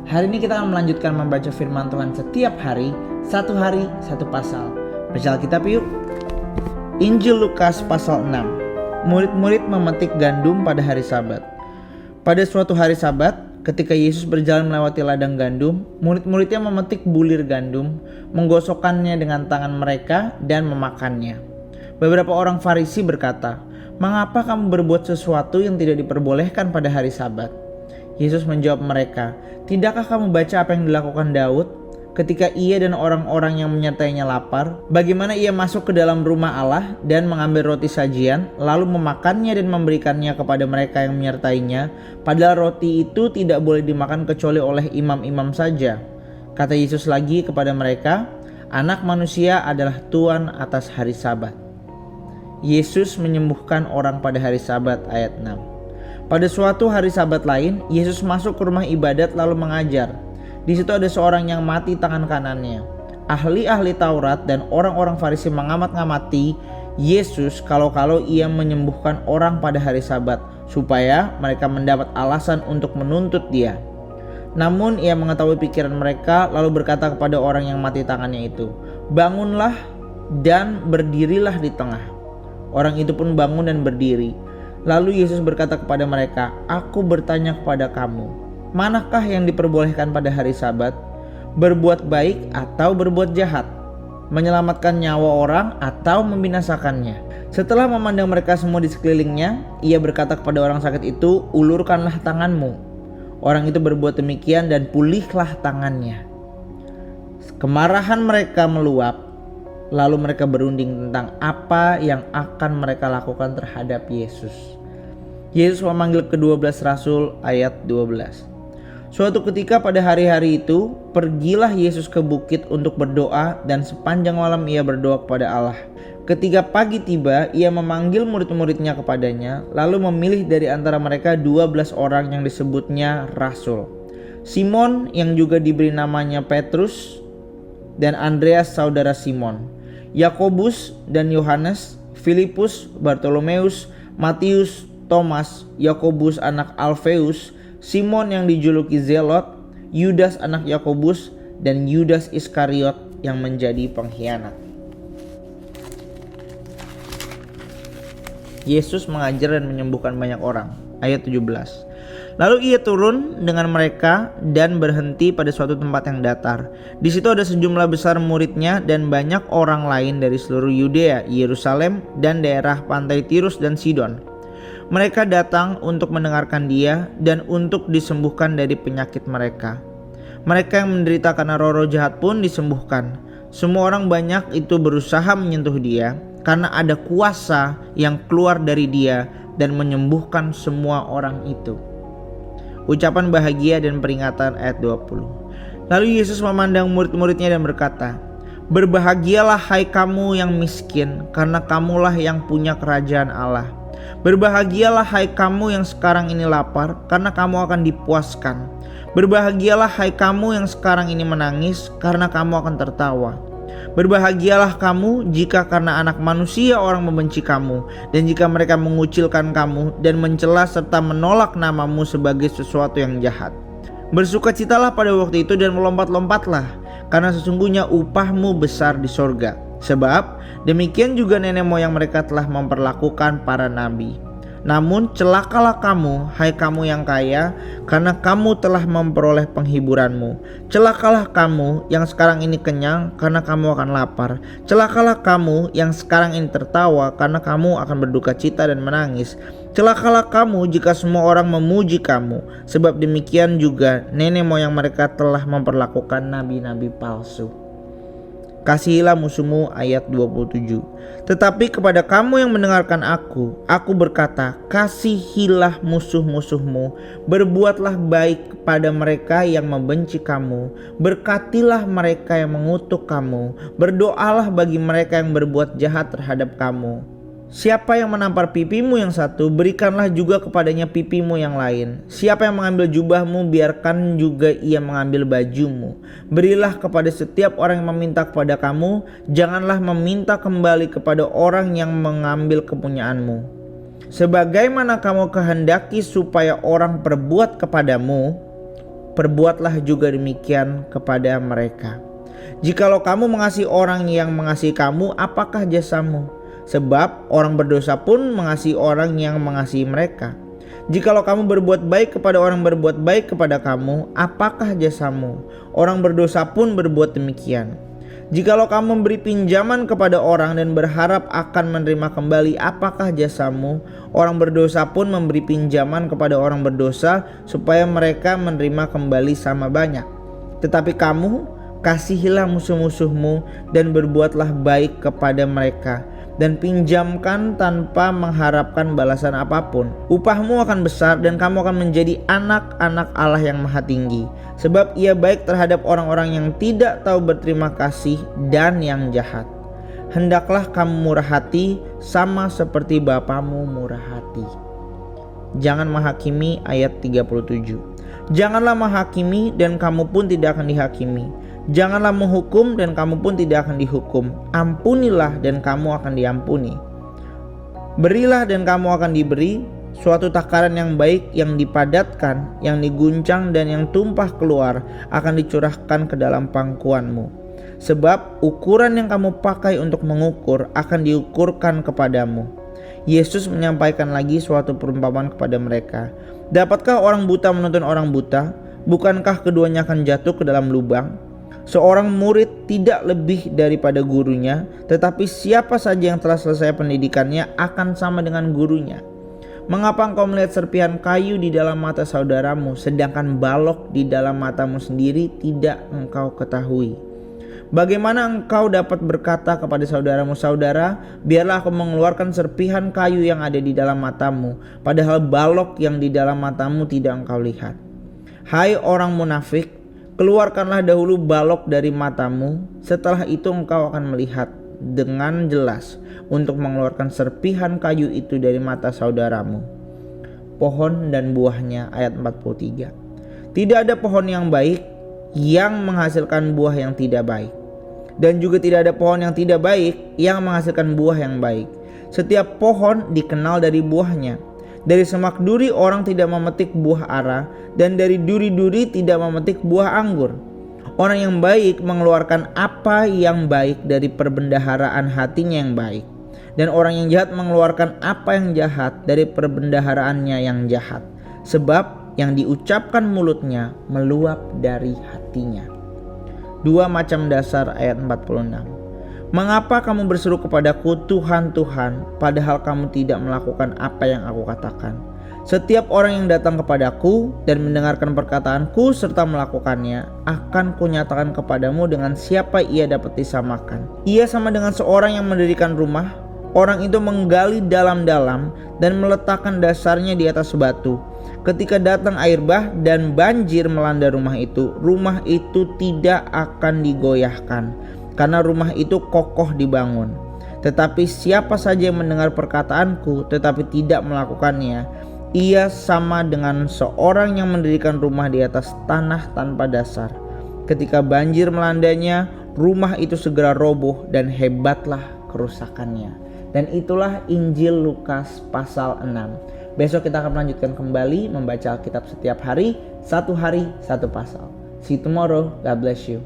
Hari ini kita akan melanjutkan membaca firman Tuhan setiap hari satu pasal. Baca Alkitab yuk. Injil Lukas pasal 6. Murid-murid memetik gandum pada hari Sabat. Pada suatu hari Sabat, ketika Yesus berjalan melewati ladang gandum, murid-muridnya memetik bulir gandum, menggosokkannya dengan tangan mereka dan memakannya. Beberapa orang Farisi berkata, "Mengapa kamu berbuat sesuatu yang tidak diperbolehkan pada hari Sabat?" Yesus menjawab mereka, "Tidakkah kamu baca apa yang dilakukan Daud ketika ia dan orang-orang yang menyertainya lapar? Bagaimana ia masuk ke dalam rumah Allah dan mengambil roti sajian, lalu memakannya dan memberikannya kepada mereka yang menyertainya, padahal roti itu tidak boleh dimakan kecuali oleh imam-imam saja." Kata Yesus lagi kepada mereka, "Anak manusia adalah Tuan atas hari Sabat." Yesus menyembuhkan orang pada hari Sabat ayat 6. Pada suatu hari Sabat lain, Yesus masuk ke rumah ibadat lalu mengajar. Di situ ada seorang yang mati tangan kanannya. Ahli-ahli Taurat dan orang-orang Farisi mengamat-ngamati Yesus kalau-kalau ia menyembuhkan orang pada hari Sabat, supaya mereka mendapat alasan untuk menuntut dia. Namun ia mengetahui pikiran mereka lalu berkata kepada orang yang mati tangannya itu, "Bangunlah dan berdirilah di tengah." Orang itu pun bangun dan berdiri. Lalu Yesus berkata kepada mereka, "Aku bertanya kepada kamu, manakah yang diperbolehkan pada hari Sabat? Berbuat baik atau berbuat jahat? Menyelamatkan nyawa orang atau membinasakannya?" Setelah memandang mereka semua di sekelilingnya, ia berkata kepada orang sakit itu, "Ulurkanlah tanganmu." Orang itu berbuat demikian dan pulihlah tangannya. Kemarahan mereka meluap. Lalu mereka berunding tentang apa yang akan mereka lakukan terhadap Yesus. Yesus memanggil ke-12 rasul ayat 12. Suatu ketika pada hari-hari itu, pergilah Yesus ke bukit untuk berdoa dan sepanjang malam ia berdoa kepada Allah. Ketika pagi tiba, ia memanggil murid-muridnya kepadanya, lalu memilih dari antara mereka 12 orang yang disebutnya rasul. Simon yang juga diberi namanya Petrus dan Andreas saudara Simon, Yakobus dan Yohanes, Filipus, Bartolomeus, Matius, Thomas, Yakobus anak Alfeus, Simon yang dijuluki Zelot, Yudas anak Yakobus, dan Yudas Iskariot yang menjadi pengkhianat. Yesus mengajar dan menyembuhkan banyak orang. Ayat 17. Lalu ia turun dengan mereka dan berhenti pada suatu tempat yang datar. Di situ ada sejumlah besar muridnya dan banyak orang lain dari seluruh Yudea, Yerusalem, dan daerah pantai Tirus dan Sidon. Mereka datang untuk mendengarkan dia dan untuk disembuhkan dari penyakit mereka. Mereka yang menderita karena roh-roh jahat pun disembuhkan. Semua orang banyak itu berusaha menyentuh dia karena ada kuasa yang keluar dari dia dan menyembuhkan semua orang itu. Ucapan bahagia dan peringatan ayat 20. Lalu Yesus memandang murid-muridnya dan berkata, "Berbahagialah hai kamu yang miskin, karena kamulah yang punya kerajaan Allah. Berbahagialah hai kamu yang sekarang ini lapar, karena kamu akan dipuaskan. Berbahagialah hai kamu yang sekarang ini menangis, karena kamu akan tertawa. Berbahagialah kamu jika karena anak manusia orang membenci kamu, dan jika mereka mengucilkan kamu dan mencela serta menolak namamu sebagai sesuatu yang jahat. Bersukacitalah pada waktu itu dan melompat-lompatlah, karena sesungguhnya upahmu besar di sorga. Sebab demikian juga nenek moyang mereka telah memperlakukan para nabi. Namun celakalah kamu, hai kamu yang kaya, karena kamu telah memperoleh penghiburanmu. Celakalah kamu yang sekarang ini kenyang, karena kamu akan lapar. Celakalah kamu yang sekarang ini tertawa, karena kamu akan berduka cita dan menangis. Celakalah kamu jika semua orang memuji kamu, sebab demikian juga nenek moyang mereka telah memperlakukan nabi-nabi palsu. Kasihilah musuhmu ayat 27. Tetapi kepada kamu yang mendengarkan aku berkata, kasihilah musuh-musuhmu, berbuatlah baik kepada mereka yang membenci kamu, berkatilah mereka yang mengutuk kamu, berdoalah bagi mereka yang berbuat jahat terhadap kamu. Siapa yang menampar pipimu yang satu, berikanlah juga kepadanya pipimu yang lain. Siapa yang mengambil jubahmu, biarkan juga ia mengambil bajumu. Berilah kepada setiap orang yang meminta kepada kamu, janganlah meminta kembali kepada orang yang mengambil kepunyaanmu. Sebagaimana kamu kehendaki supaya orang perbuat kepadamu, perbuatlah juga demikian kepada mereka. Jikalau kamu mengasihi orang yang mengasihi kamu, apakah jasamu? Sebab orang berdosa pun mengasihi orang yang mengasihi mereka. Jikalau kamu berbuat baik kepada orang berbuat baik kepada kamu, apakah jasamu? Orang berdosa pun berbuat demikian. Jikalau kamu memberi pinjaman kepada orang dan berharap akan menerima kembali, apakah jasamu? Orang berdosa pun memberi pinjaman kepada orang berdosa supaya mereka menerima kembali sama banyak. Tetapi kamu, kasihilah musuh-musuhmu dan berbuatlah baik kepada mereka, dan pinjamkan tanpa mengharapkan balasan apapun. Upahmu akan besar dan kamu akan menjadi anak-anak Allah yang Maha Tinggi. Sebab ia baik terhadap orang-orang yang tidak tahu berterima kasih dan yang jahat. Hendaklah kamu murah hati sama seperti Bapamu murah hati. Jangan menghakimi, ayat 37. Janganlah menghakimi dan kamu pun tidak akan dihakimi. Janganlah menghukum dan kamu pun tidak akan dihukum. Ampunilah dan kamu akan diampuni. Berilah dan kamu akan diberi. Suatu takaran yang baik, yang dipadatkan, yang diguncang dan yang tumpah keluar akan dicurahkan ke dalam pangkuanmu. Sebab ukuran yang kamu pakai untuk mengukur akan diukurkan kepadamu. Yesus menyampaikan lagi suatu perumpamaan kepada mereka. Dapatkah orang buta menuntun orang buta? Bukankah keduanya akan jatuh ke dalam lubang? Seorang murid tidak lebih daripada gurunya, tetapi siapa saja yang telah selesai pendidikannya akan sama dengan gurunya. Mengapa engkau melihat serpihan kayu di dalam mata saudaramu, sedangkan balok di dalam matamu sendiri tidak engkau ketahui? Bagaimana engkau dapat berkata kepada saudaramu, saudara, biarlah aku mengeluarkan serpihan kayu yang ada di dalam matamu, padahal balok yang di dalam matamu tidak engkau lihat? Hai orang munafik, keluarkanlah dahulu balok dari matamu, setelah itu engkau akan melihat dengan jelas untuk mengeluarkan serpihan kayu itu dari mata saudaramu. Pohon dan buahnya, ayat 43. Tidak ada pohon yang baik yang menghasilkan buah yang tidak baik, dan juga tidak ada pohon yang tidak baik yang menghasilkan buah yang baik. Setiap pohon dikenal dari buahnya. Dari semak duri orang tidak memetik buah ara, dan dari duri-duri tidak memetik buah anggur. Orang yang baik mengeluarkan apa yang baik dari perbendaharaan hatinya yang baik, dan orang yang jahat mengeluarkan apa yang jahat dari perbendaharaannya yang jahat. Sebab yang diucapkan mulutnya meluap dari hatinya. Dua macam dasar, ayat 46. Mengapa kamu berseru kepadaku, Tuhan, Tuhan, padahal kamu tidak melakukan apa yang aku katakan? Setiap orang yang datang kepadaku dan mendengarkan perkataanku serta melakukannya, akan kunyatakan kepadamu dengan siapa ia dapat disamakan. Ia sama dengan seorang yang mendirikan rumah. Orang itu menggali dalam-dalam dan meletakkan dasarnya di atas batu. Ketika datang air bah dan banjir melanda rumah itu tidak akan digoyahkan, karena rumah itu kokoh dibangun. Tetapi siapa saja yang mendengar perkataanku tetapi tidak melakukannya, ia sama dengan seorang yang mendirikan rumah di atas tanah tanpa dasar. Ketika banjir melandanya, rumah itu segera roboh dan hebatlah kerusakannya. Dan itulah Injil Lukas pasal 6. Besok kita akan melanjutkan kembali membaca Alkitab setiap hari, satu pasal. See you tomorrow. God bless you.